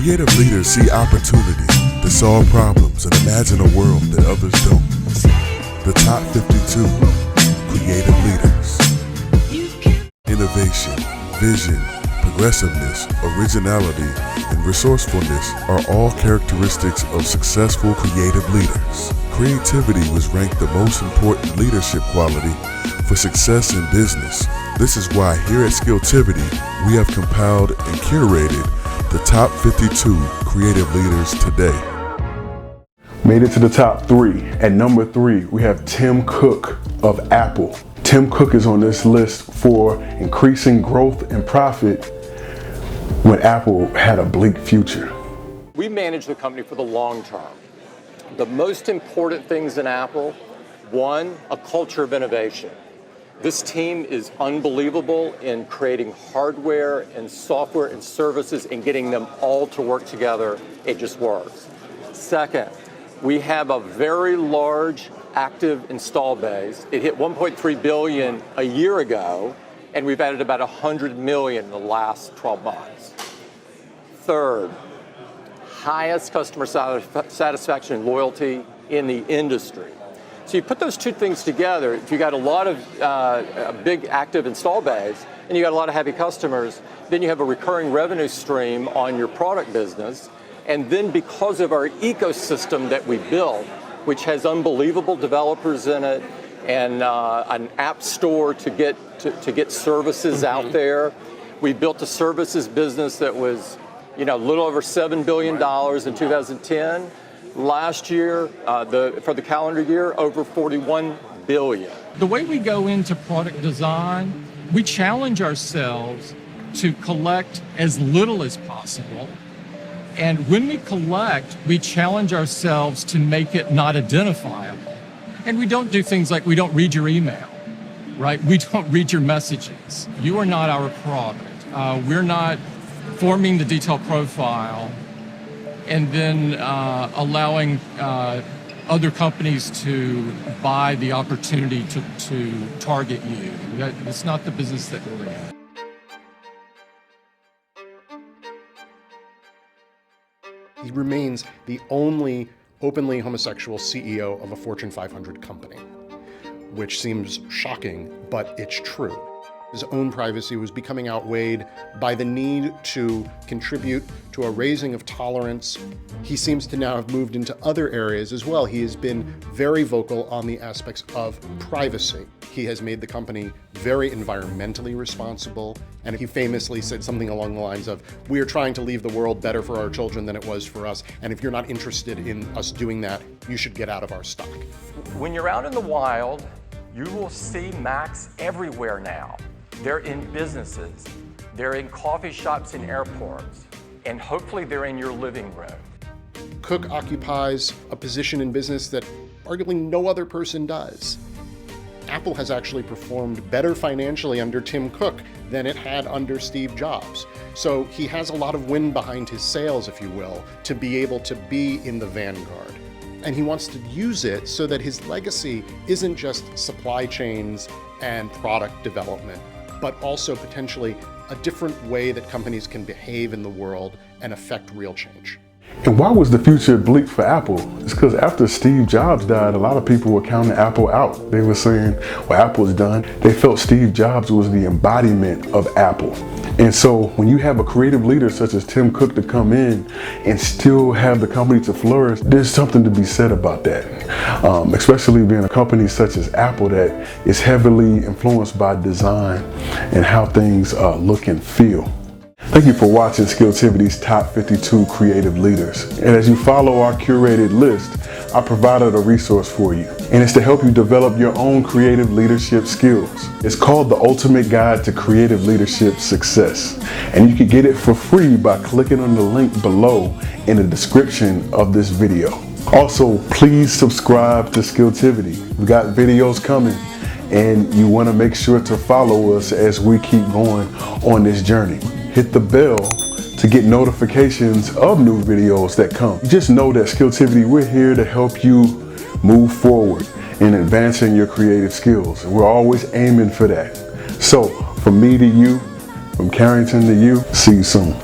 Creative leaders see opportunity to solve problems and imagine a world that others don't. The top 52 creative leaders. Innovation, vision, progressiveness, originality, and resourcefulness are all characteristics of successful creative leaders. Creativity was ranked the most important leadership quality for success in business. This is why here at Skilltivity, we have compiled and curated the top 52 creative leaders today. Made it to the top 3. At number 3, we have Tim Cook of Apple. Tim Cook is on this list for increasing growth and profit when Apple had a bleak future. We manage the company for the long term. The most important things in Apple, 1, a culture of innovation. This team is unbelievable in creating hardware and software and services and getting them all to work together. It just works. 2nd, we have a very large active install base. It hit 1.3 billion a year ago, and we've added about 100 million in the last 12 months. 3rd, highest customer satisfaction and loyalty in the industry. So you put those two things together, if you got a lot of a big active install base and you got a lot of happy customers, then you have a recurring revenue stream on your product business. And then because of our ecosystem that we built, which has unbelievable developers in it and an app store to get services out there, we built a services business that was a little over $7 billion in 2010. Last year, for the calendar year, over 41 billion. The way we go into product design, we challenge ourselves to collect as little as possible. And when we collect, we challenge ourselves to make it not identifiable. And we don't do things like we don't read your email, right? We don't read your messages. You are not our product. We're not forming the detailed profile and then allowing other companies to buy the opportunity to target you. It's not the business that we're in. He remains the only openly homosexual CEO of a Fortune 500 company, which seems shocking, but it's true. His own privacy was becoming outweighed by the need to contribute to a raising of tolerance. He seems to now have moved into other areas as well. He has been very vocal on the aspects of privacy. He has made the company very environmentally responsible, and he famously said something along the lines of, "We are trying to leave the world better for our children than it was for us, and if you're not interested in us doing that, you should get out of our stock." When you're out in the wild, you will see Macs everywhere now. They're in businesses, they're in coffee shops and airports, and hopefully they're in your living room. Cook occupies a position in business that arguably no other person does. Apple has actually performed better financially under Tim Cook than it had under Steve Jobs. So he has a lot of wind behind his sails, if you will, to be able to be in the vanguard. And he wants to use it so that his legacy isn't just supply chains and product development, but also potentially a different way that companies can behave in the world and affect real change. And why was the future bleak for Apple? It's because after Steve Jobs died, a lot of people were counting Apple out. They were saying, well, Apple's done. They felt Steve Jobs was the embodiment of Apple. And so when you have a creative leader such as Tim Cook to come in and still have the company to flourish, there's something to be said about that. Especially being a company such as Apple that is heavily influenced by design and how things look and feel. Thank you for watching Skilltivity's Top 52 Creative Leaders. And as you follow our curated list, I provided a resource for you. And it's to help you develop your own creative leadership skills. It's called The Ultimate Guide to Creative Leadership Success. And you can get it for free by clicking on the link below in the description of this video. Also, please subscribe to Skilltivity. We got videos coming, and you want to make sure to follow us as we keep going on this journey. Hit the bell to get notifications of new videos that come. Just know that Skilltivity, we're here to help you move forward in advancing your creative skills. We're always aiming for that. So from me to you, from Carrington to you, see you soon.